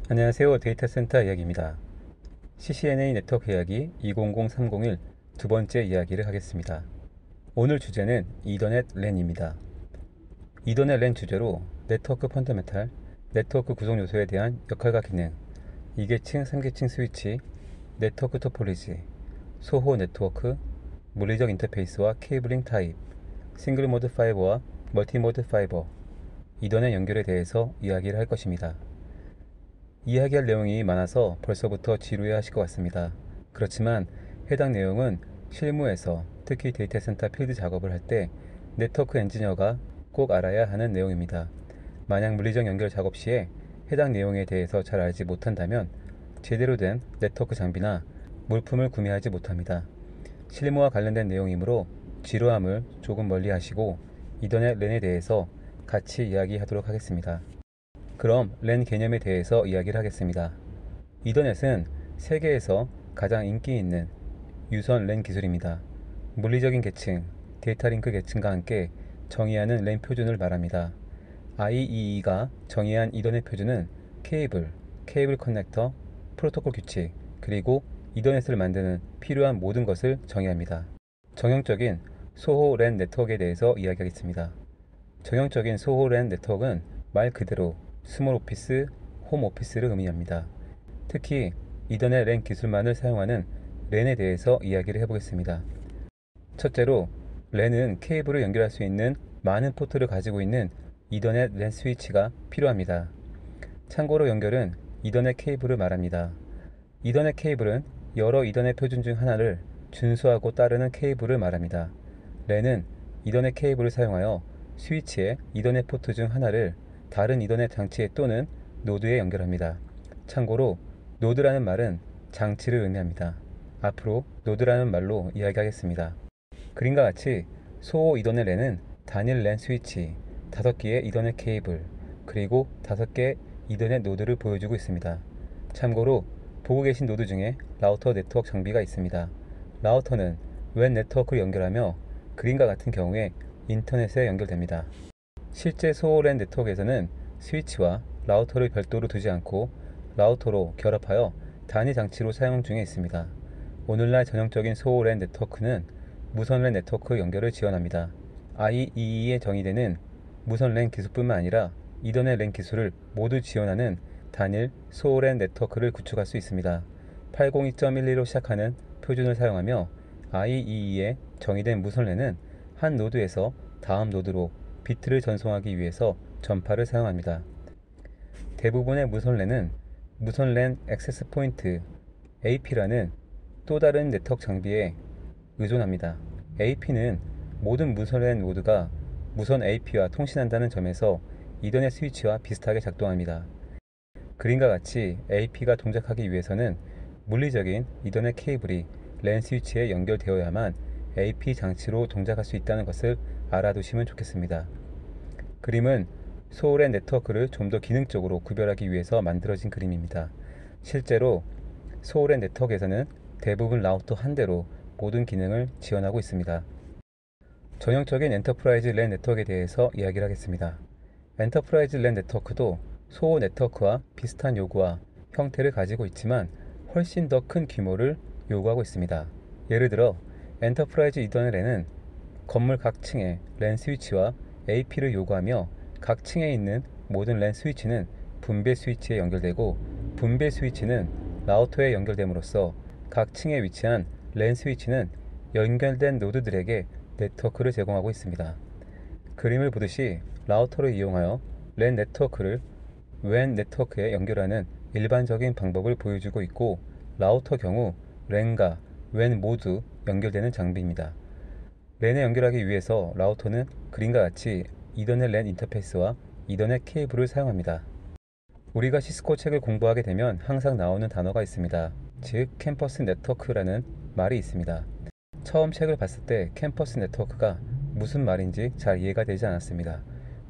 안녕하세요. 데이터 센터 이야기입니다. CCNA 네트워크 이야기 200301 두 번째 이야기를 하겠습니다. 오늘 주제는 이더넷 랜입니다. 이더넷 랜 주제로 네트워크 펀더멘탈, 네트워크 구성 요소에 대한 역할과 기능, 2계층, 3계층 스위치, 네트워크 토폴리지, 소호 네트워크, 물리적 인터페이스와 케이블링 타입, 싱글 모드 파이버와 멀티 모드 파이버, 이더넷 연결에 대해서 이야기를 할 것입니다. 이야기할 내용이 많아서 벌써부터 지루해 하실 것 같습니다. 그렇지만 해당 내용은 실무에서 특히 데이터 센터 필드 작업을 할 때 네트워크 엔지니어가 꼭 알아야 하는 내용입니다. 만약 물리적 연결 작업 시에 해당 내용에 대해서 잘 알지 못한다면 제대로 된 네트워크 장비나 물품을 구매하지 못합니다. 실무와 관련된 내용이므로 지루함을 조금 멀리 하시고 이더넷 랜에 대해서 같이 이야기하도록 하겠습니다. 그럼 랜 개념에 대해서 이야기를 하겠습니다. 이더넷은 세계에서 가장 인기 있는 유선 랜 기술입니다. 물리적인 계층, 데이터 링크 계층과 함께 정의하는 랜 표준을 말합니다. IEEE가 정의한 이더넷 표준은 케이블 커넥터, 프로토콜 규칙, 그리고 이더넷을 만드는 필요한 모든 것을 정의합니다. 정형적인 소호 랜 네트워크에 대해서 이야기하겠습니다. 정형적인 소호 랜 네트워크는 말 그대로 스몰 오피스, 홈 오피스를 의미합니다. 특히 이더넷 랜 기술만을 사용하는 랜에 대해서 이야기를 해보겠습니다. 첫째로 랜은 케이블을 연결할 수 있는 많은 포트를 가지고 있는 이더넷 랜 스위치가 필요합니다. 참고로 연결은 이더넷 케이블을 말합니다. 이더넷 케이블은 여러 이더넷 표준 중 하나를 준수하고 따르는 케이블을 말합니다. 랜은 이더넷 케이블을 사용하여 스위치의 이더넷 포트 중 하나를 다른 이더넷 장치에 또는 노드에 연결합니다. 참고로 노드라는 말은 장치를 의미합니다. 앞으로 노드라는 말로 이야기하겠습니다. 그림과 같이 소호 이더넷 랜은 단일 랜 스위치, 5개의 이더넷 케이블, 그리고 5개 이더넷 노드를 보여주고 있습니다. 참고로 보고 계신 노드 중에 라우터 네트워크 장비가 있습니다. 라우터는 웬 네트워크를 연결하며 그림과 같은 경우에 인터넷에 연결됩니다. 실제 소호 랜 네트워크에서는 스위치와 라우터를 별도로 두지 않고 라우터로 결합하여 단위 장치로 사용 중에 있습니다. 오늘날 전형적인 소호 랜 네트워크는 무선 랜 네트워크 연결을 지원합니다. IEEE에 정의되는 무선 랜 기술뿐만 아니라 이더넷 랜 기술을 모두 지원하는 단일 소호 랜 네트워크를 구축할 수 있습니다. 802.12로 시작하는 표준을 사용하며 IEE에 정의된 무선 랜은 한 노드에서 다음 노드로 비트를 전송하기 위해서 전파를 사용합니다. 대부분의 무선 랜은 무선 랜 액세스 포인트 AP라는 또 다른 네트워크 장비에 의존합니다. AP는 모든 무선 랜 노드가 무선 AP와 통신한다는 점에서 이더넷 스위치와 비슷하게 작동합니다. 그림과 같이 AP가 동작하기 위해서는 물리적인 이더넷 케이블이 랜 스위치에 연결되어야만 AP 장치로 동작할 수 있다는 것을 알아두시면 좋겠습니다. 그림은 소호 랜 네트워크를 좀 더 기능적으로 구별하기 위해서 만들어진 그림입니다. 실제로 소호 랜 네트워크에서는 대부분 라우터 한 대로 모든 기능을 지원하고 있습니다. 전형적인 엔터프라이즈 랜 네트워크에 대해서 이야기를 하겠습니다. 엔터프라이즈 랜 네트워크도 소호 네트워크와 비슷한 요구와 형태를 가지고 있지만 훨씬 더 큰 규모를 요구하고 있습니다. 예를 들어 엔터프라이즈 이더넷 랜은 건물 각 층에 랜 스위치와 AP를 요구하며 각 층에 있는 모든 랜 스위치는 분배 스위치에 연결되고 분배 스위치는 라우터에 연결됨으로써 각 층에 위치한 랜 스위치는 연결된 노드들에게 네트워크를 제공하고 있습니다. 그림을 보듯이 라우터를 이용하여 랜 네트워크를 웬 네트워크에 연결하는 일반적인 방법을 보여주고 있고 라우터 경우 랜과 웬 모두 연결되는 장비입니다. 랜에 연결하기 위해서 라우터는 그림과 같이 이더넷 랜 인터페이스와 이더넷 케이블을 사용합니다. 우리가 시스코 책을 공부하게 되면 항상 나오는 단어가 있습니다. 즉 캠퍼스 네트워크라는 말이 있습니다. 처음 책을 봤을 때 캠퍼스 네트워크가 무슨 말인지 잘 이해가 되지 않았습니다.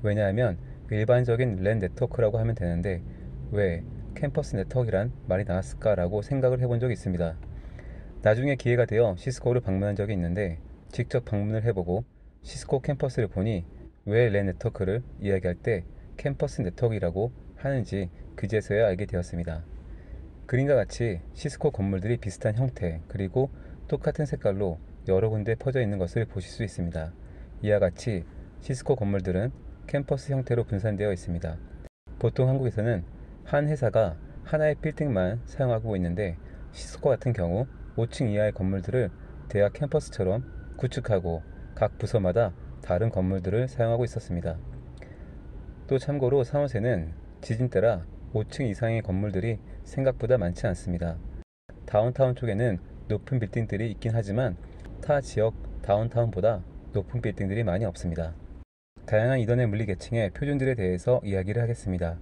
왜냐하면 일반적인 랜 네트워크라고 하면 되는데 왜 캠퍼스 네트워크란 말이 나왔을까라고 생각을 해본 적이 있습니다. 나중에 기회가 되어 시스코를 방문한 적이 있는데 직접 방문을 해보고 시스코 캠퍼스를 보니 왜 랜 네트워크를 이야기할 때 캠퍼스 네트워크라고 하는지 그제서야 알게 되었습니다. 그림과 같이 시스코 건물들이 비슷한 형태 그리고 똑같은 색깔로 여러 군데 퍼져 있는 것을 보실 수 있습니다. 이와 같이 시스코 건물들은 캠퍼스 형태로 분산되어 있습니다. 보통 한국에서는 한 회사가 하나의 빌딩만 사용하고 있는데 시스코 같은 경우 5층 이하의 건물들을 대학 캠퍼스처럼 구축하고 각 부서마다 다른 건물들을 사용하고 있었습니다. 또 참고로 산호세는 지진 때라 5층 이상의 건물들이 생각보다 많지 않습니다. 다운타운 쪽에는 높은 빌딩들이 있긴 하지만 타 지역 다운타운보다 높은 빌딩들이 많이 없습니다. 다양한 이더넷 물리 계층의 표준들에 대해서 이야기를 하겠습니다.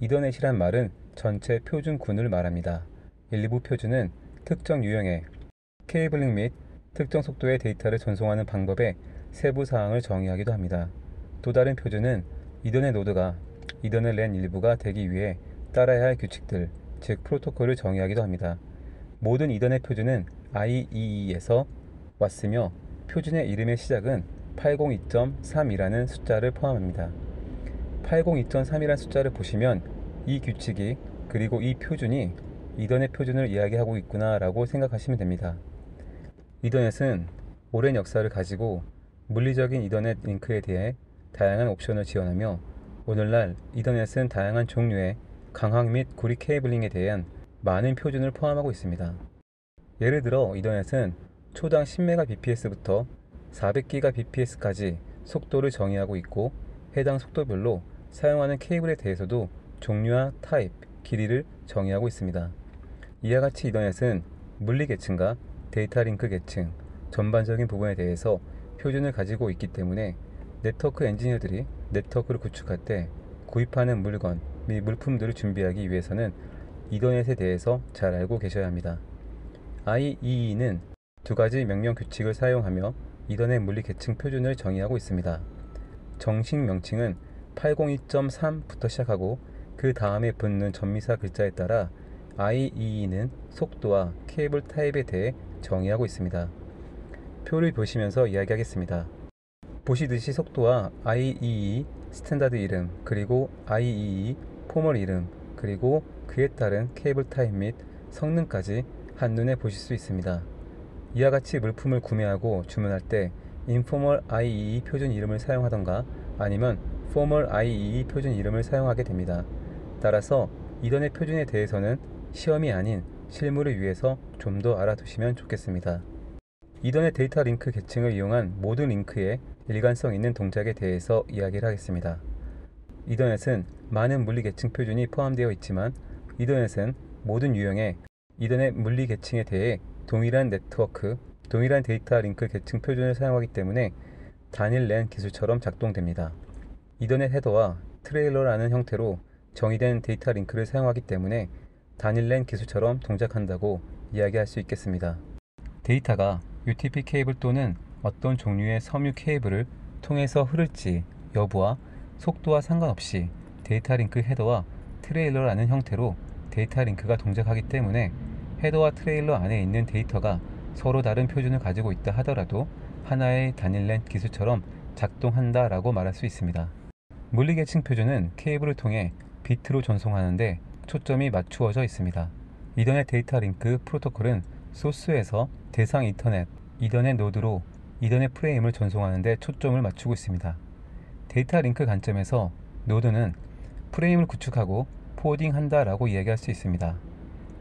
이더넷이란 말은 전체 표준군을 말합니다. 일부 표준은 특정 유형의 케이블링 및 특정 속도의 데이터를 전송하는 방법의 세부 사항을 정의하기도 합니다. 또 다른 표준은 이더넷 노드가 이더넷 랜 일부가 되기 위해 따라야 할 규칙들, 즉 프로토콜을 정의하기도 합니다. 모든 이더넷 표준은 IEE에서 왔으며 표준의 이름의 시작은 802.3이라는 숫자를 포함합니다. 802.3이라는 숫자를 보시면 이 규칙이 그리고 이 표준이 이더넷 표준을 이야기하고 있구나 라고 생각하시면 됩니다. 이더넷은 오랜 역사를 가지고 물리적인 이더넷 링크에 대해 다양한 옵션을 지원하며 오늘날 이더넷은 다양한 종류의 강황 및 구리 케이블링에 대한 많은 표준을 포함하고 있습니다. 예를 들어 이더넷은 초당 10Mbps부터 400Gbps까지 속도를 정의하고 있고 해당 속도별로 사용하는 케이블에 대해서도 종류와 타입, 길이를 정의하고 있습니다. 이와 같이 이더넷은 물리 계층과 데이터 링크 계층, 전반적인 부분에 대해서 표준을 가지고 있기 때문에 네트워크 엔지니어들이 네트워크를 구축할 때 구입하는 물건 및 물품들을 준비하기 위해서는 이더넷에 대해서 잘 알고 계셔야 합니다. IEE는 두 가지 명령 규칙을 사용하며 이더넷 물리 계층 표준을 정의하고 있습니다. 정식 명칭은 802.3부터 시작하고 그 다음에 붙는 전미사 글자에 따라 IEE는 속도와 케이블 타입에 대해 정의하고 있습니다. 표를 보시면서 이야기하겠습니다. 보시듯이 속도와 IEEE 스탠다드 이름, 그리고 IEEE 포멀 이름, 그리고 그에 따른 케이블 타입 및 성능까지 한눈에 보실 수 있습니다. 이와 같이 물품을 구매하고 주문할 때 인포멀 IEEE 표준 이름을 사용하던가 아니면 포멀 IEEE 표준 이름을 사용하게 됩니다. 따라서 이더넷 표준에 대해서는 시험이 아닌 실무를 위해서 좀 더 알아두시면 좋겠습니다. 이더넷 데이터 링크 계층을 이용한 모든 링크의 일관성 있는 동작에 대해서 이야기를 하겠습니다. 이더넷은 많은 물리 계층 표준이 포함되어 있지만 이더넷은 모든 유형의 이더넷 물리 계층에 대해 동일한 네트워크, 동일한 데이터 링크 계층 표준을 사용하기 때문에 단일 랜 기술처럼 작동됩니다. 이더넷 헤더와 트레일러라는 형태로 정의된 데이터 링크를 사용하기 때문에 단일 랜 기술처럼 동작한다고 이야기할 수 있겠습니다. 데이터가 UTP 케이블 또는 어떤 종류의 섬유 케이블을 통해서 흐를지 여부와 속도와 상관없이 데이터 링크 헤더와 트레일러라는 형태로 데이터 링크가 동작하기 때문에 헤더와 트레일러 안에 있는 데이터가 서로 다른 표준을 가지고 있다 하더라도 하나의 단일 랜 기술처럼 작동한다 라고 말할 수 있습니다. 물리 계층 표준은 케이블을 통해 비트로 전송하는데 초점이 맞추어져 있습니다. 이더넷 데이터 링크 프로토콜은 소스에서 대상 이더넷 노드로 이더넷 프레임을 전송하는 데 초점을 맞추고 있습니다. 데이터 링크 관점에서 노드는 프레임을 구축하고 포워딩한다 라고 이야기할 수 있습니다.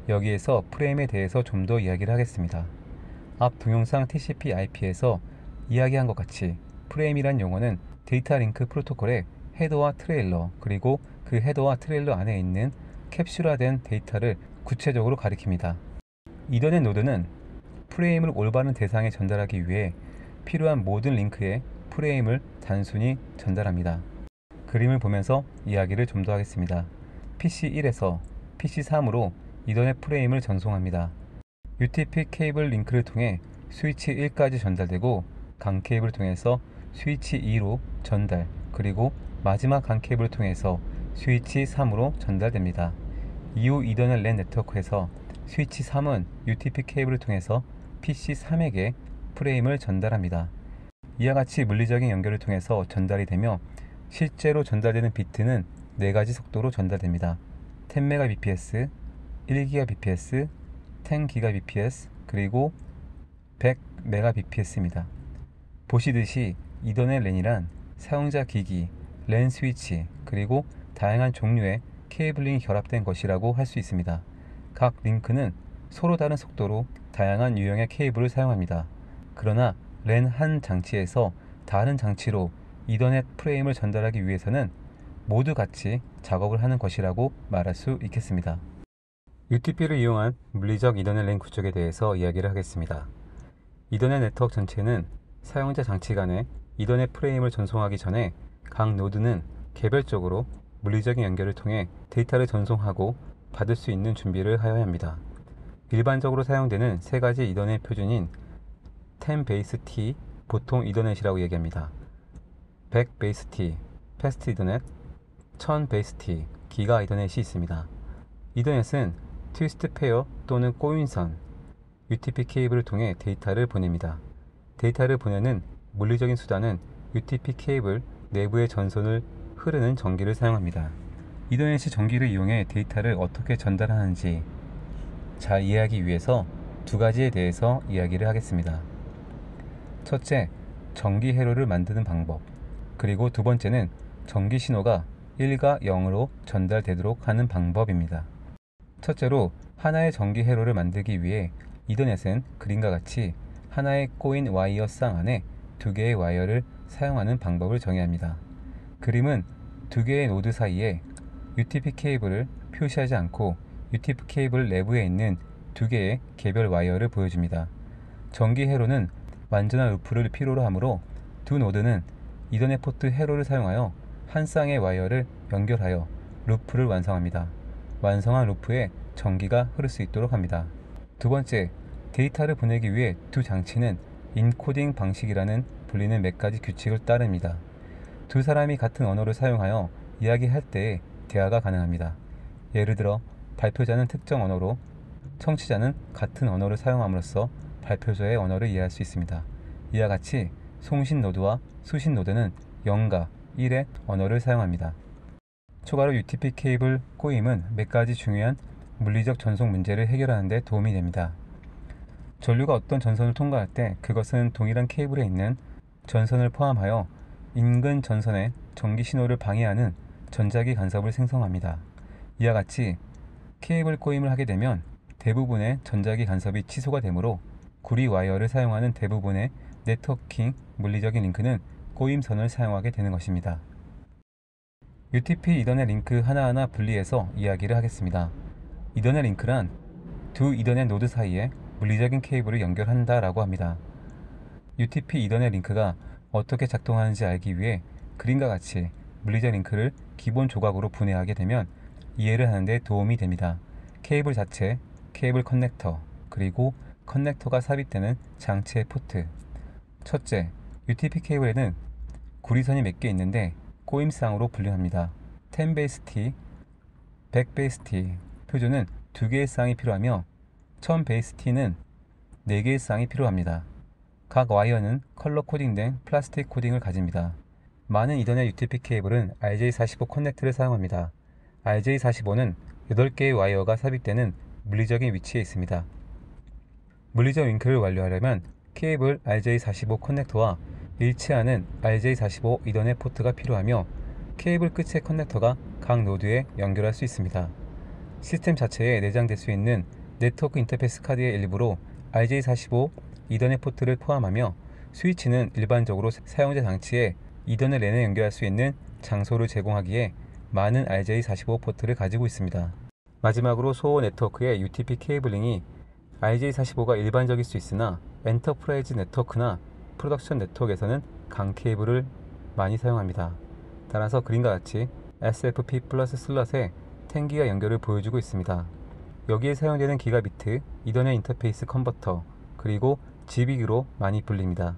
여기에서 프레임에 대해서 좀 더 이야기를 하겠습니다. 앞 동영상 TCP/IP에서 이야기한 것 같이 프레임이란 용어는 데이터 링크 프로토콜의 헤더와 트레일러 그리고 그 헤더와 트레일러 안에 있는 캡슐화된 데이터를 구체적으로 가리킵니다. 이더넷 노드는 프레임을 올바른 대상에 전달하기 위해 필요한 모든 링크에 프레임을 단순히 전달합니다. 그림을 보면서 이야기를 좀 더 하겠습니다. PC1에서 PC3으로 이더넷 프레임을 전송합니다. UTP 케이블 링크를 통해 스위치 1까지 전달되고 강 케이블을 통해서 스위치 2로 전달, 그리고 마지막 강 케이블을 통해서 스위치 3으로 전달됩니다. 이후 이더넷 랜 네트워크에서 스위치 3은 UTP 케이블을 통해서 PC3에게 프레임을 전달합니다. 이와 같이 물리적인 연결을 통해서 전달이 되며 실제로 전달되는 비트는 4가지 속도로 전달됩니다. 10Mbps, 1GBps, 10GBps, 그리고 100Mbps입니다. 보시듯이 이더넷 랜이란 사용자 기기, 랜 스위치, 그리고 다양한 종류의 케이블링이 결합된 것이라고 할 수 있습니다. 각 링크는 서로 다른 속도로 다양한 유형의 케이블을 사용합니다. 그러나 랜 한 장치에서 다른 장치로 이더넷 프레임을 전달하기 위해서는 모두 같이 작업을 하는 것이라고 말할 수 있겠습니다. UTP를 이용한 물리적 이더넷 랜 구축에 대해서 이야기를 하겠습니다. 이더넷 네트워크 전체는 사용자 장치 간에 이더넷 프레임을 전송하기 전에 각 노드는 개별적으로 물리적인 연결을 통해 데이터를 전송하고 받을 수 있는 준비를 하여야 합니다. 일반적으로 사용되는 3가지 이더넷 표준인 10BASE-T, 보통 이더넷이라고 얘기합니다. 100BASE-T, 패스트 이더넷, 1000BASE-T, 기가 이더넷이 있습니다. 이더넷은 트위스트 페어 또는 꼬인선, UTP 케이블을 통해 데이터를 보냅니다. 데이터를 보내는 물리적인 수단은 UTP 케이블 내부의 전선을 흐르는 전기를 사용합니다. 이더넷이 전기를 이용해 데이터를 어떻게 전달하는지 잘 이해하기 위해서 2가지에 대해서 이야기를 하겠습니다. 첫째, 전기 회로를 만드는 방법, 그리고 2번째는 전기 신호가 1과 0으로 전달되도록 하는 방법입니다. 첫째로 하나의 전기 회로를 만들기 위해 이더넷은 그림과 같이 하나의 꼬인 와이어 쌍 안에 2개의 와이어를 사용하는 방법을 정해야 합니다. 그림은 2개의 노드 사이에 UTP 케이블을 표시하지 않고 UTP 케이블 내부에 있는 2개의 개별 와이어를 보여줍니다. 전기 회로는 완전한 루프를 필요로 하므로 2 노드는 이더넷 포트 회로를 사용하여 한 쌍의 와이어를 연결하여 루프를 완성합니다. 완성한 루프에 전기가 흐를 수 있도록 합니다. 2번째, 데이터를 보내기 위해 2 장치는 인코딩 방식이라는 불리는 몇 가지 규칙을 따릅니다. 2 사람이 같은 언어를 사용하여 이야기할 때에 대화가 가능합니다. 예를 들어 발표자는 특정 언어로, 청취자는 같은 언어를 사용함으로써 발표자의 언어를 이해할 수 있습니다. 이와 같이 송신 노드와 수신 노드는 0과 1의 언어를 사용합니다. 추가로 UTP 케이블 꼬임은 몇 가지 중요한 물리적 전송 문제를 해결하는 데 도움이 됩니다. 전류가 어떤 전선을 통과할 때 그것은 동일한 케이블에 있는 전선을 포함하여 인근 전선의 전기 신호를 방해하는 전자기 간섭을 생성합니다. 이와 같이 케이블 꼬임을 하게 되면 대부분의 전자기 간섭이 취소가 되므로 구리 와이어를 사용하는 대부분의 네트워킹 물리적인 링크는 꼬임선을 사용하게 되는 것입니다. UTP 이더넷 링크 하나하나 분리해서 이야기를 하겠습니다. 이더넷 링크란 2 이더넷 노드 사이에 물리적인 케이블을 연결한다 라고 합니다. UTP 이더넷 링크가 어떻게 작동하는지 알기 위해 그림과 같이 물리적 링크를 기본 조각으로 분해하게 되면 이해를 하는 데 도움이 됩니다. 케이블 자체, 케이블 커넥터, 그리고 커넥터가 삽입되는 장치의 포트. 첫째, UTP 케이블에는 구리선이 몇 개 있는데 꼬임쌍으로 분류합니다. 10BASE-T, 100BASE-T 표준은 2개의 쌍이 필요하며 1000BASE-T는 4개의 쌍이 필요합니다. 각 와이어는 컬러 코딩된 플라스틱 코딩을 가집니다. 많은 이더넷 UTP 케이블은 RJ45 커넥트를 사용합니다. RJ45는 8개의 와이어가 삽입되는 물리적인 위치에 있습니다. 물리적 링크를 완료하려면 케이블 RJ45 커넥터와 일치하는 RJ45 이더넷 포트가 필요하며 케이블 끝의 커넥터가 각 노드에 연결할 수 있습니다. 시스템 자체에 내장될 수 있는 네트워크 인터페이스 카드의 일부로 RJ45 이더넷 포트를 포함하며 스위치는 일반적으로 사용자 장치에 이더넷 랜에 연결할 수 있는 장소를 제공하기에 많은 RJ45 포트를 가지고 있습니다. 마지막으로 소호 네트워크의 UTP 케이블링이 RJ45가 일반적일 수 있으나 엔터프라이즈 네트워크나 프로덕션 네트워크에서는 강 케이블을 많이 사용합니다. 따라서 그림과 같이 SFP 플러스 슬롯에 10기가 연결을 보여주고 있습니다. 여기에 사용되는 기가비트, 이더넷 인터페이스 컨버터, 그리고 GBIC으로 많이 불립니다.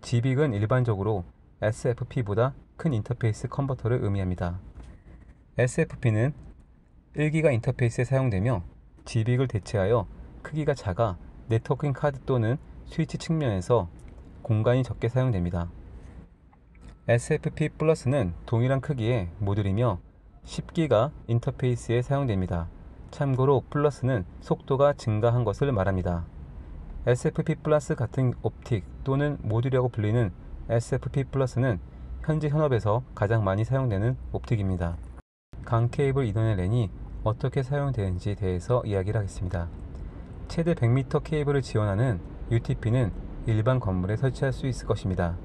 GBIC은 일반적으로 SFP보다 큰 인터페이스 컨버터를 의미합니다. SFP는 1기가 인터페이스에 사용되며 GBIC을 대체하여 크기가 작아 네트워킹 카드 또는 스위치 측면에서 공간이 적게 사용됩니다. SFP 플러스는 동일한 크기의 모듈이며 10기가 인터페이스에 사용됩니다. 참고로 플러스는 속도가 증가한 것을 말합니다. SFP 플러스 같은 옵틱 또는 모듈이라고 불리는 SFP 플러스는 현재 현업에서 가장 많이 사용되는 옵틱입니다. 강 케이블 이더넷 랜이 어떻게 사용되는지에 대해서 이야기를 하겠습니다. 최대 100m 케이블을 지원하는 UTP는 일반 건물에 설치할 수 있을 것입니다.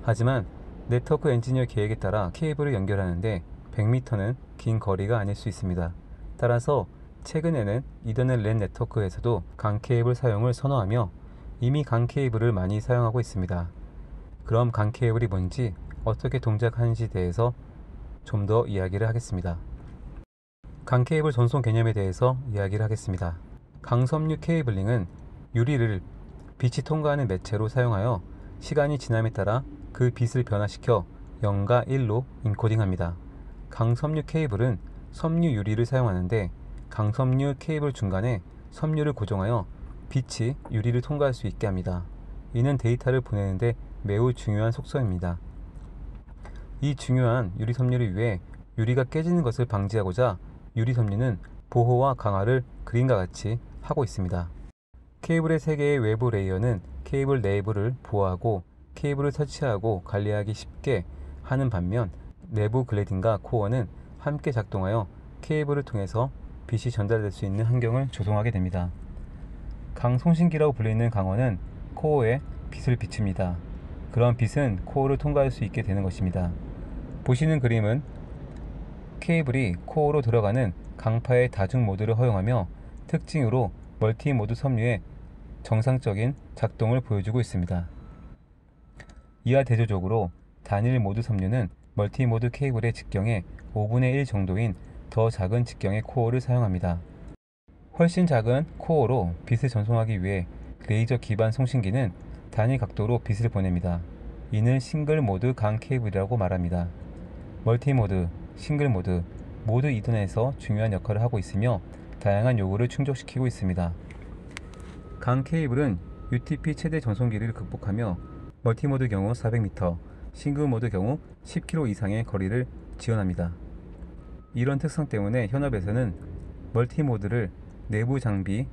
하지만 네트워크 엔지니어 계획에 따라 케이블을 연결하는데 100m는 긴 거리가 아닐 수 있습니다. 따라서 최근에는 이더넷 랜 네트워크에서도 강 케이블 사용을 선호하며 이미 강 케이블을 많이 사용하고 있습니다. 그럼 강 케이블이 뭔지 어떻게 동작하는지에 대해서 좀 더 이야기를 하겠습니다. 강 케이블 전송 개념에 대해서 이야기를 하겠습니다. 강섬유 케이블링은 유리를 빛이 통과하는 매체로 사용하여 시간이 지남에 따라 그 빛을 변화시켜 0과 1로 인코딩합니다. 강섬유 케이블은 섬유 유리를 사용하는데 강섬유 케이블 중간에 섬유를 고정하여 빛이 유리를 통과할 수 있게 합니다. 이는 데이터를 보내는데 매우 중요한 속성입니다. 이 중요한 유리 섬유를 위해 유리가 깨지는 것을 방지하고자 유리 섬유는 보호와 강화를 그림과 같이 하고 있습니다. 케이블의 3개의 외부 레이어는 케이블 내부를 보호하고 케이블을 설치하고 관리하기 쉽게 하는 반면 내부 글래딩과 코어는 함께 작동하여 케이블을 통해서 빛이 전달될 수 있는 환경을 조성하게 됩니다. 강송신기라고 불리는 강원은 코어에 빛을 비춥니다. 그런 빛은 코어를 통과할 수 있게 되는 것입니다. 보시는 그림은 케이블이 코어로 들어가는 강파의 다중 모드를 허용하며 특징으로 멀티 모드 섬유의 정상적인 작동을 보여주고 있습니다. 이와 대조적으로 단일 모드 섬유는 멀티 모드 케이블의 직경의 5분의 1 정도인 더 작은 직경의 코어를 사용합니다. 훨씬 작은 코어로 빛을 전송하기 위해 레이저 기반 송신기는 단위 각도로 빛을 보냅니다. 이는 싱글 모드 강 케이블이라고 말합니다. 멀티 모드, 싱글 모드 모두 이더넷에서 중요한 역할을 하고 있으며 다양한 요구를 충족시키고 있습니다. 강 케이블은 UTP 최대 전송 길이를 극복하며 멀티 모드 경우 400m, 싱글 모드 경우 10km 이상의 거리를 지원합니다. 이런 특성 때문에 현업에서는 멀티 모드를 내부 장비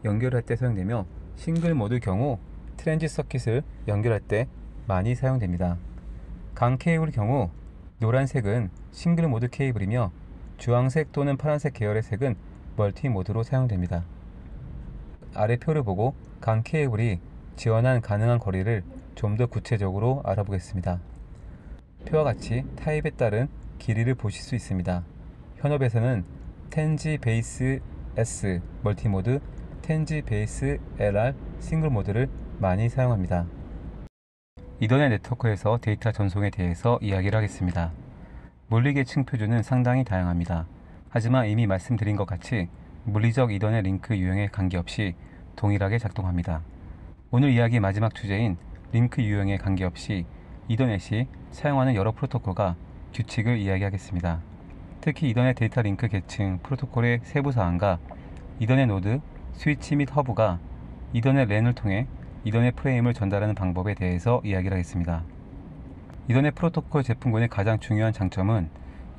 연결할 때 사용되며 싱글 모드 경우 트랜짓 서킷을 연결할 때 많이 사용됩니다. 강 케이블의 경우 노란색은 싱글 모드 케이블이며 주황색 또는 파란색 계열의 색은 멀티 모드로 사용됩니다. 아래 표를 보고 강 케이블이 지원한 가능한 거리를 좀 더 구체적으로 알아보겠습니다. 표와 같이 타입에 따른 길이를 보실 수 있습니다. 현업에서는 10G 베이스 S 멀티 모드, 10G 베이스 LR 싱글 모드를 많이 사용합니다. 이더넷 네트워크에서 데이터 전송에 대해서 이야기를 하겠습니다. 물리계층 표준은 상당히 다양합니다. 하지만 이미 말씀드린 것 같이 물리적 이더넷 링크 유형에 관계없이 동일하게 작동합니다. 오늘 이야기의 마지막 주제인 링크 유형에 관계없이 이더넷이 사용하는 여러 프로토콜과 규칙을 이야기하겠습니다. 특히 이더넷 데이터 링크 계층 프로토콜의 세부 사항과 이더넷 노드, 스위치 및 허브가 이더넷 랜을 통해 이더넷 프레임을 전달하는 방법에 대해서 이야기를 하겠습니다. 이더넷 프로토콜 제품군의 가장 중요한 장점은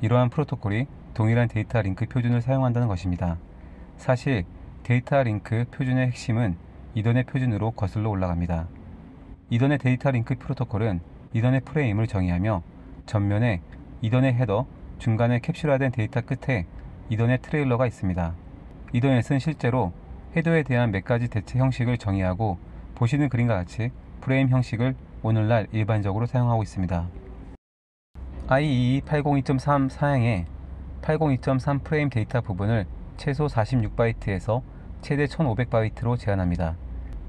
이러한 프로토콜이 동일한 데이터 링크 표준을 사용한다는 것입니다. 사실 데이터 링크 표준의 핵심은 이더넷 표준으로 거슬러 올라갑니다. 이더넷 데이터 링크 프로토콜은 이더넷 프레임을 정의하며 전면에 이더넷 헤더, 중간에 캡슐화된 데이터 끝에 이더넷 트레일러가 있습니다. 이더넷은 실제로 헤더에 대한 몇 가지 대체 형식을 정의하고 보시는 그림과 같이 프레임 형식을 오늘날 일반적으로 사용하고 있습니다. IEEE 802.3 사양의 802.3 프레임 데이터 부분을 최소 46바이트에서 최대 1500바이트로 제한합니다.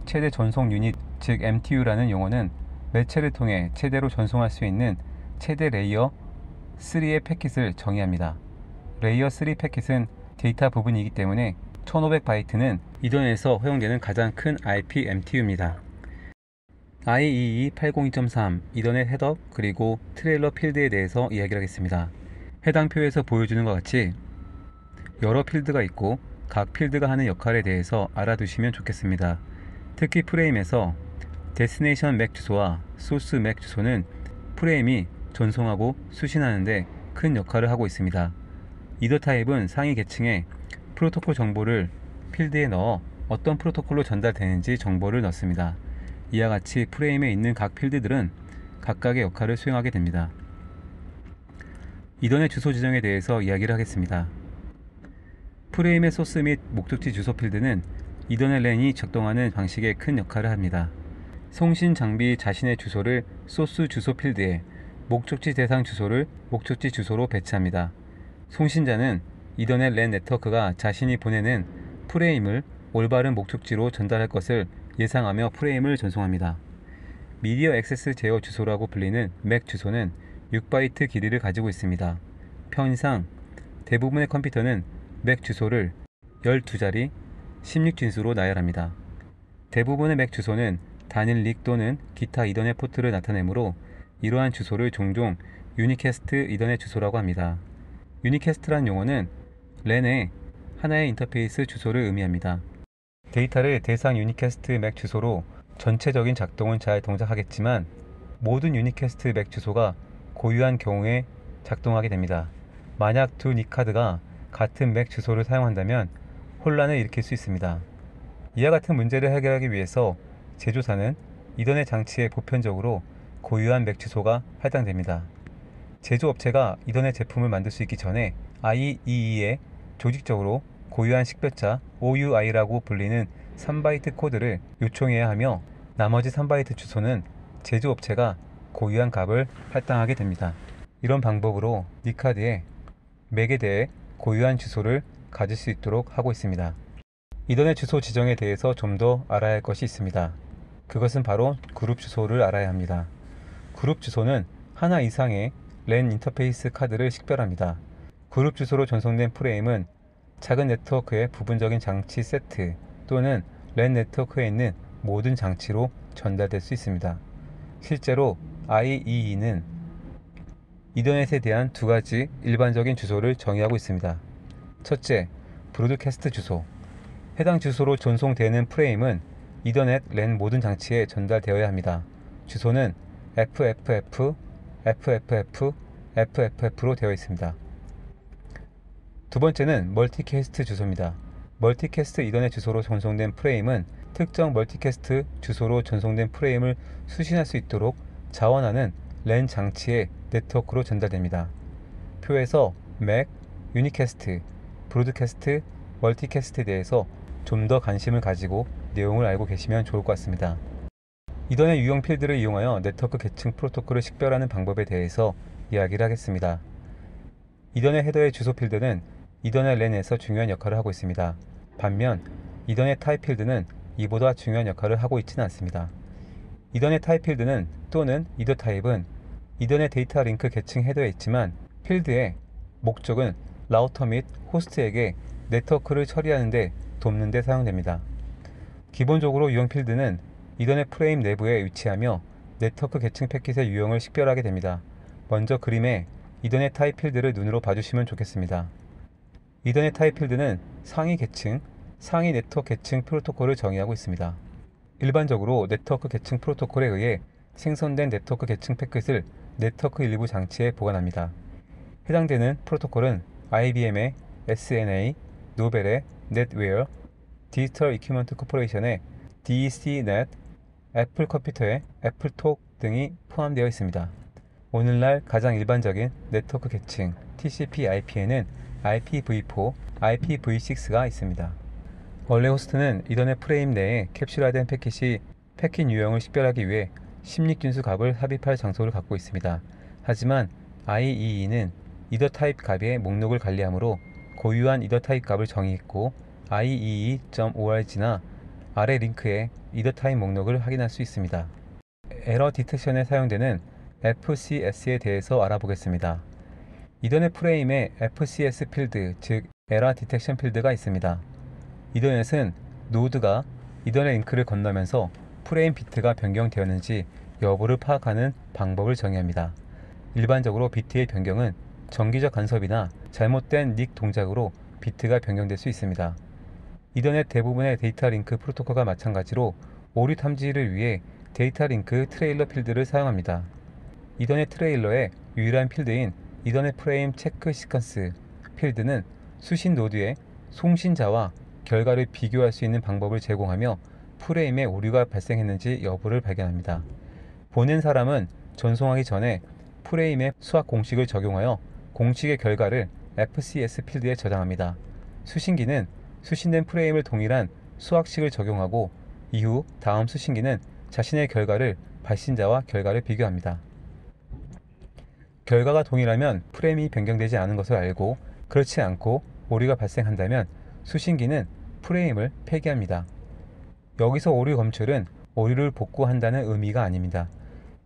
최대 전송 유닛, 즉 MTU라는 용어는 매체를 통해 최대로 전송할 수 있는 최대 레이어 3의 패킷을 정의합니다. 레이어 3 패킷은 데이터 부분이기 때문에 1500바이트는 이더넷에서 허용되는 가장 큰 IP MTU입니다. IEEE 802.3 이더넷 헤더 그리고 트레일러 필드에 대해서 이야기를 하겠습니다. 해당 표에서 보여주는 것 같이 여러 필드가 있고 각 필드가 하는 역할에 대해서 알아두시면 좋겠습니다. 특히 프레임에서 데스티네이션 맥 주소와 소스 맥 주소는 프레임이 전송하고 수신하는 데 큰 역할을 하고 있습니다. 이더 타입은 상위 계층에 프로토콜 정보를 필드에 넣어 어떤 프로토콜로 전달되는지 정보를 넣습니다. 이와 같이 프레임에 있는 각 필드들은 각각의 역할을 수행하게 됩니다. 이더넷 주소 지정에 대해서 이야기를 하겠습니다. 프레임의 소스 및 목적지 주소 필드는 이더넷 랜이 작동하는 방식에 큰 역할을 합니다. 송신 장비 자신의 주소를 소스 주소 필드에, 목적지 대상 주소를 목적지 주소로 배치합니다. 송신자는 이더넷 랜 네트워크가 자신이 보내는 프레임을 올바른 목적지로 전달할 것을 예상하며 프레임을 전송합니다. 미디어 액세스 제어 주소라고 불리는 맥 주소는 6바이트 길이를 가지고 있습니다. 편의상 대부분의 컴퓨터는 맥 주소를 12자리 16진수로 나열합니다. 대부분의 맥 주소는 단일 릭 또는 기타 이더넷 포트를 나타내므로 이러한 주소를 종종 유니캐스트 이더넷 주소라고 합니다. 유니캐스트란 용어는 랜의 하나의 인터페이스 주소를 의미합니다. 데이터를 대상 유니캐스트 맥 주소로 전체적인 작동은 잘 동작하겠지만 모든 유니캐스트 맥 주소가 고유한 경우에 작동하게 됩니다. 만약 두 니카드가 같은 맥 주소를 사용한다면 혼란을 일으킬 수 있습니다. 이와 같은 문제를 해결하기 위해서 제조사는 이더넷 장치에 보편적으로 고유한 맥 주소가 할당됩니다. 제조업체가 이더넷 제품을 만들 수 있기 전에 IEE에 조직적으로 고유한 식별자 OUI라고 불리는 3바이트 코드를 요청해야 하며 나머지 3바이트 주소는 제조업체가 고유한 값을 할당하게 됩니다. 이런 방법으로 니카드에 맥에 대해 고유한 주소를 가질 수 있도록 하고 있습니다. 이더넷 주소 지정에 대해서 좀 더 알아야 할 것이 있습니다. 그것은 바로 그룹 주소를 알아야 합니다. 그룹 주소는 하나 이상의 랜 인터페이스 카드를 식별합니다. 그룹 주소로 전송된 프레임은 작은 네트워크의 부분적인 장치 세트 또는 랜 네트워크에 있는 모든 장치로 전달될 수 있습니다. 실제로 IEE는 이더넷에 대한 두 가지 일반적인 주소를 정의하고 있습니다. 첫째, 브로드캐스트 주소. 해당 주소로 전송되는 프레임은 이더넷 랜 모든 장치에 전달되어야 합니다. 주소는 FFF, FFF, FFF로 되어 있습니다. 두 번째는 멀티캐스트 주소입니다. 멀티캐스트 이더넷 주소로 전송된 프레임은 특정 멀티캐스트 주소로 전송된 프레임을 수신할 수 있도록 자원하는 랜 장치의 네트워크로 전달됩니다. 표에서 맥, 유니캐스트, 브로드캐스트, 멀티캐스트에 대해서 좀 더 관심을 가지고 내용을 알고 계시면 좋을 것 같습니다. 이더넷 유형 필드를 이용하여 네트워크 계층 프로토콜을 식별하는 방법에 대해서 이야기를 하겠습니다. 이더넷 헤더의 주소 필드는 이더넷 랜에서 중요한 역할을 하고 있습니다. 반면 이더넷 타입 필드는 이보다 중요한 역할을 하고 있지는 않습니다. 이더넷 타입 필드는 또는 이더 타입은 이더넷 데이터 링크 계층 헤더에 있지만 필드의 목적은 라우터 및 호스트에게 네트워크를 처리하는 데 돕는 데 사용됩니다. 기본적으로 유형 필드는 이더넷 프레임 내부에 위치하며 네트워크 계층 패킷의 유형을 식별하게 됩니다. 먼저 그림에 이더넷 타입 필드를 눈으로 봐주시면 좋겠습니다. 이더넷 타입 필드는 상위 계층, 상위 네트워크 계층 프로토콜을 정의하고 있습니다. 일반적으로 네트워크 계층 프로토콜에 의해 생성된 네트워크 계층 패킷을 네트워크 일부 장치에 보관합니다. 해당되는 프로토콜은 IBM의 SNA, 노벨의 넷웨어, 디지털 이퀴먼트 코퍼레이션의 DCnet, 애플 컴퓨터의 애플톡 등이 포함되어 있습니다. 오늘날 가장 일반적인 네트워크 계층 TCP/IP에는 IPv4, IPv6가 있습니다. 원래 호스트는 이더넷 프레임 내에 캡슐화된 패킷이 패킷 유형을 식별하기 위해 16진수 값을 삽입할 장소를 갖고 있습니다. 하지만 IEE는 이더 타입 값의 목록을 관리하므로 고유한 이더 타입 값을 정의했고 IEE.org나 아래 링크에 이더 타입 목록을 확인할 수 있습니다. 에러 디텍션에 사용되는 FCS에 대해서 알아보겠습니다. 이더넷 프레임에 FCS 필드, 즉 에러 디텍션 필드가 있습니다. 이더넷은 노드가 이더넷 링크를 건너면서 프레임 비트가 변경되었는지 여부를 파악하는 방법을 정의합니다. 일반적으로 비트의 변경은 정기적 간섭이나 잘못된 닉 동작으로 비트가 변경될 수 있습니다. 이더넷 대부분의 데이터 링크 프로토콜과 마찬가지로 오류 탐지를 위해 데이터 링크 트레일러 필드를 사용합니다. 이더넷 트레일러의 유일한 필드인 이더넷 프레임 체크 시퀀스 필드는 수신 노드의 송신자와 결과를 비교할 수 있는 방법을 제공하며 프레임에 오류가 발생했는지 여부를 발견합니다. 보낸 사람은 전송하기 전에 프레임에 수학 공식을 적용하여 공식의 결과를 FCS 필드에 저장합니다. 수신기는 수신된 프레임을 동일한 수학식을 적용하고 이후 다음 수신기는 자신의 결과를 발신자와 결과를 비교합니다. 결과가 동일하면 프레임이 변경되지 않은 것을 알고 그렇지 않고 오류가 발생한다면 수신기는 프레임을 폐기합니다. 여기서 오류 검출은 오류를 복구한다는 의미가 아닙니다.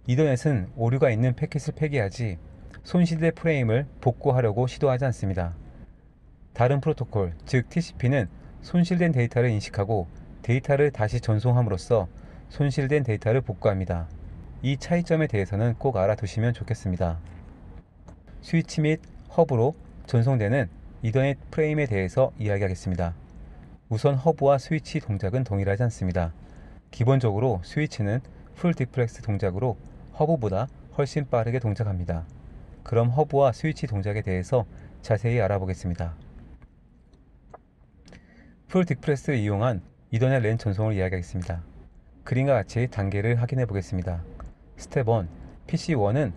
이더넷은 오류가 있는 패킷을 폐기하지 손실된 프레임을 복구하려고 시도하지 않습니다. 다른 프로토콜, 즉 TCP는 손실된 데이터를 인식하고 데이터를 다시 전송함으로써 손실된 데이터를 복구합니다. 이 차이점에 대해서는 꼭 알아두시면 좋겠습니다. 스위치 및 허브로 전송되는 이더넷 프레임에 대해서 이야기하겠습니다. 우선 허브와 스위치 동작은 동일하지 않습니다. 기본적으로 스위치는 풀 디플렉스 동작으로 허브보다 훨씬 빠르게 동작합니다. 그럼 허브와 스위치 동작에 대해서 자세히 알아보겠습니다. 풀 디플렉스를 이용한 이더넷 랜 전송을 이야기하겠습니다. 그림과 같이 단계를 확인해 보겠습니다. 스텝 1. PC1은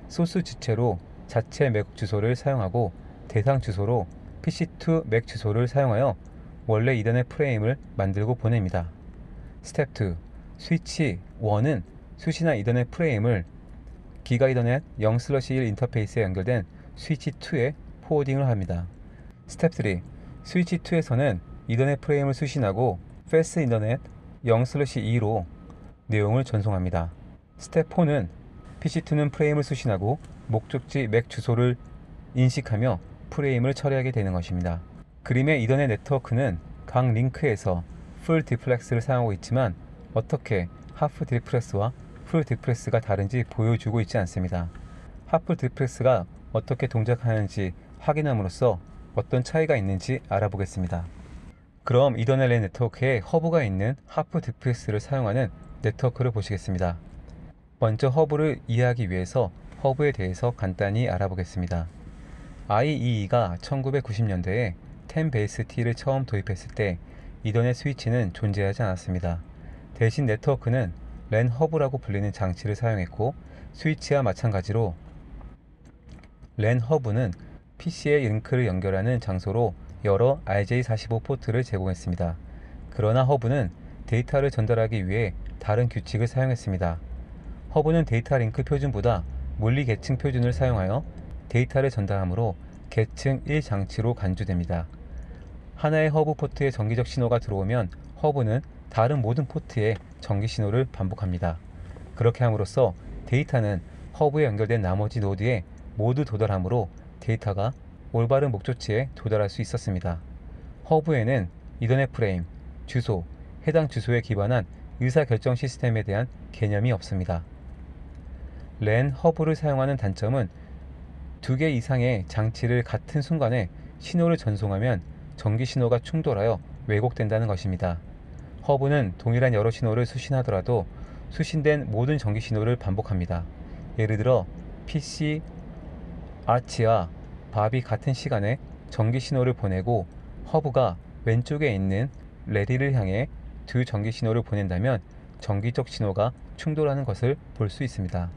소스 주체로 자체 맥 주소를 사용하고 대상 주소로 PC2 맥 주소를 사용하여 원래 이더넷 프레임을 만들고 보냅니다. 스텝 2. 스위치 1은 수신한 이더넷 프레임을 기가 이더넷 0/1 인터페이스에 연결된 스위치 2에 포워딩을 합니다. 스텝 3. 스위치 2에서는 이더넷 프레임을 수신하고 패스 인터넷 0/2로 내용을 전송합니다. 스텝 4는 PC2는 프레임을 수신하고 목적지 맥 주소를 인식하며 프레임을 처리하게 되는 것입니다. 그림의 이더넷 네트워크는 각 링크에서 풀 디플렉스를 사용하고 있지만 어떻게 하프 디플렉스와 풀 디플렉스가 다른지 보여주고 있지 않습니다. 하프 디플렉스가 어떻게 동작하는지 확인함으로써 어떤 차이가 있는지 알아보겠습니다. 그럼 이더넷 랜 네트워크에 허브가 있는 하프 디플렉스를 사용하는 네트워크를 보시겠습니다. 먼저 허브를 이해하기 위해서 허브에 대해서 간단히 알아보겠습니다. IEE가 1990년대에 10BASET를 처음 도입했을 때 이더넷 스위치는 존재하지 않았습니다. 대신 네트워크는 랜 허브라고 불리는 장치를 사용했고 스위치와 마찬가지로 랜 허브는 PC의 링크를 연결하는 장소로 여러 RJ45 포트를 제공했습니다. 그러나 허브는 데이터를 전달하기 위해 다른 규칙을 사용했습니다. 허브는 데이터 링크 표준보다 물리 계층 표준을 사용하여 데이터를 전달하므로 계층 1 장치로 간주됩니다. 하나의 허브 포트에 정기적 신호가 들어오면 허브는 다른 모든 포트에 정기 신호를 반복합니다. 그렇게 함으로써 데이터는 허브에 연결된 나머지 노드에 모두 도달하므로 데이터가 올바른 목적지에 도달할 수 있었습니다. 허브에는 이더넷 프레임, 주소, 해당 주소에 기반한 의사결정 시스템에 대한 개념이 없습니다. 랜 허브를 사용하는 단점은 2개 이상의 장치를 같은 순간에 신호를 전송하면 전기 신호가 충돌하여 왜곡된다는 것입니다. 허브는 동일한 여러 신호를 수신하더라도 수신된 모든 전기 신호를 반복합니다. 예를 들어 PC 아치와 밥이 같은 시간에 전기 신호를 보내고 허브가 왼쪽에 있는 레디를 향해 두 전기 신호를 보낸다면 전기적 신호가 충돌하는 것을 볼 수 있습니다.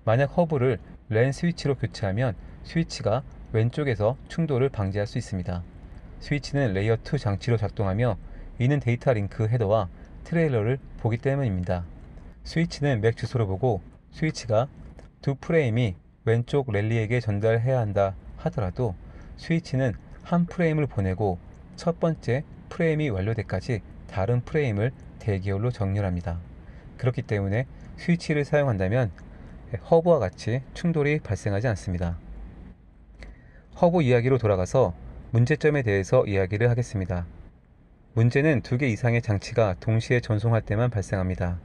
만약 허브를 랜 스위치로 교체하면 스위치가 왼쪽에서 충돌을 방지할 수 있습니다. 스위치는 레이어 2 장치로 작동하며 이는 데이터 링크 헤더와 트레일러를 보기 때문입니다. 스위치는 맥 주소를 보고 스위치가 두 프레임이 왼쪽 랠리에게 전달해야 한다 하더라도 스위치는 한 프레임을 보내고 첫 번째 프레임이 완료되기까지 다른 프레임을 대기열로 정렬합니다. 그렇기 때문에 스위치를 사용한다면 허브와 같이 충돌이 발생하지 않습니다. 허브 이야기로 돌아가서 문제점에 대해서 이야기를 하겠습니다. 문제는 2개 이상의 장치가 동시에 전송할 때만 발생합니다.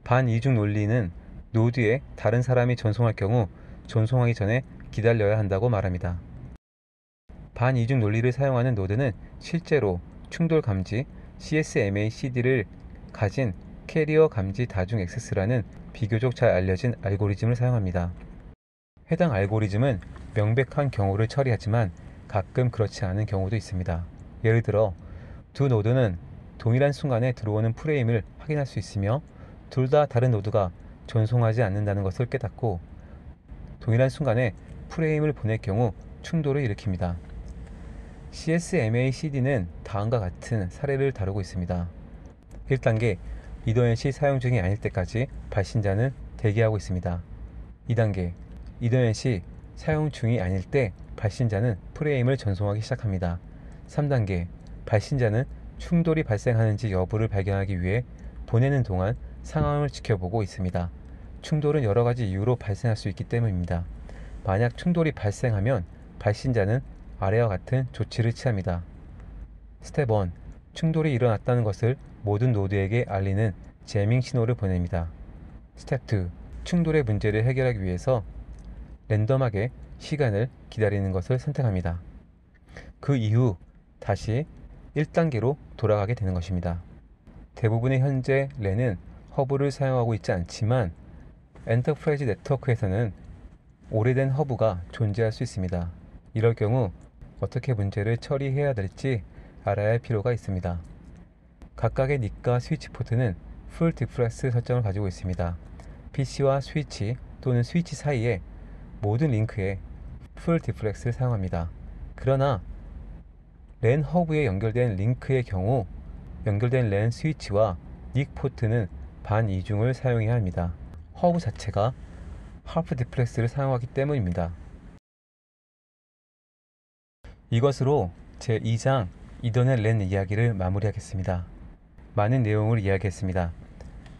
반이중 논리는 노드에 다른 사람이 전송할 경우 전송하기 전에 기다려야 한다고 말합니다. 반이중 논리를 사용하는 노드는 실제로 충돌 감지 CSMA CD를 가진 캐리어 감지 다중 액세스라는 비교적 잘 알려진 알고리즘을 사용합니다. 해당 알고리즘은 명백한 경우를 처리하지만 가끔 그렇지 않은 경우도 있습니다. 예를 들어 두 노드는 동일한 순간에 들어오는 프레임을 확인할 수 있으며 둘 다 다른 노드가 전송하지 않는다는 것을 깨닫고 동일한 순간에 프레임을 보낼 경우 충돌을 일으킵니다. CSMA-CD는 다음과 같은 사례를 다루고 있습니다. 1단계, 이더넷이 사용 중이 아닐 때까지 발신자는 대기하고 있습니다. 2단계, 이더넷이 사용 중이 아닐 때 발신자는 프레임을 전송하기 시작합니다. 3단계, 발신자는 충돌이 발생하는지 여부를 발견하기 위해 보내는 동안 상황을 지켜보고 있습니다. 충돌은 여러 가지 이유로 발생할 수 있기 때문입니다. 만약 충돌이 발생하면 발신자는 아래와 같은 조치를 취합니다. 스텝 1. 충돌이 일어났다는 것을 모든 노드에게 알리는 제밍 신호를 보냅니다. 스텝 2. 충돌의 문제를 해결하기 위해서 랜덤하게 시간을 기다리는 것을 선택합니다. 그 이후 다시 1단계로 돌아가게 되는 것입니다. 대부분의 현재 랜은 허브를 사용하고 있지 않지만 엔터프라이즈 네트워크에서는 오래된 허브가 존재할 수 있습니다. 이럴 경우 어떻게 문제를 처리해야 될지 알아야 할 필요가 있습니다. 각각의 닉과 스위치 포트는 풀 디플렉스 설정을 가지고 있습니다. PC와 스위치 또는 스위치 사이의 모든 링크에 풀 디플렉스를 사용합니다. 그러나 랜 허브에 연결된 링크의 경우 연결된 랜 스위치와 닉 포트는 반이중을 사용해야 합니다. 허브 자체가 하프 디플렉스를 사용하기 때문입니다. 이것으로 제2장 이더넷 랜 이야기를 마무리하겠습니다. 많은 내용을 이야기했습니다.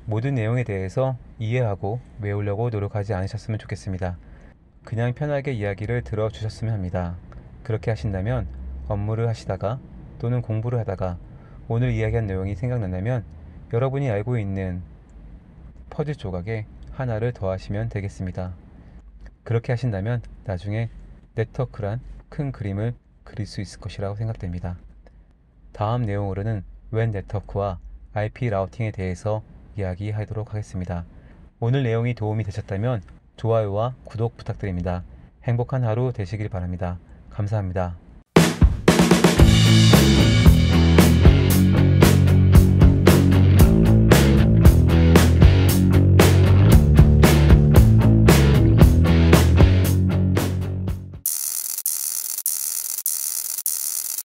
모든 내용에 대해서 이해하고 외우려고 노력하지 않으셨으면 좋겠습니다. 그냥 편하게 이야기를 들어주셨으면 합니다. 그렇게 하신다면 업무를 하시다가 또는 공부를 하다가 오늘 이야기한 내용이 생각난다면 여러분이 알고 있는 퍼즐 조각에 하나를 더하시면 되겠습니다. 그렇게 하신다면 나중에 네트워크란 큰 그림을 그릴 수 있을 것이라고 생각됩니다. 다음 내용으로는 WAN 네트워크와 IP 라우팅에 대해서 이야기하도록 하겠습니다. 오늘 내용이 도움이 되셨다면 좋아요와 구독 부탁드립니다. 행복한 하루 되시길 바랍니다. 감사합니다.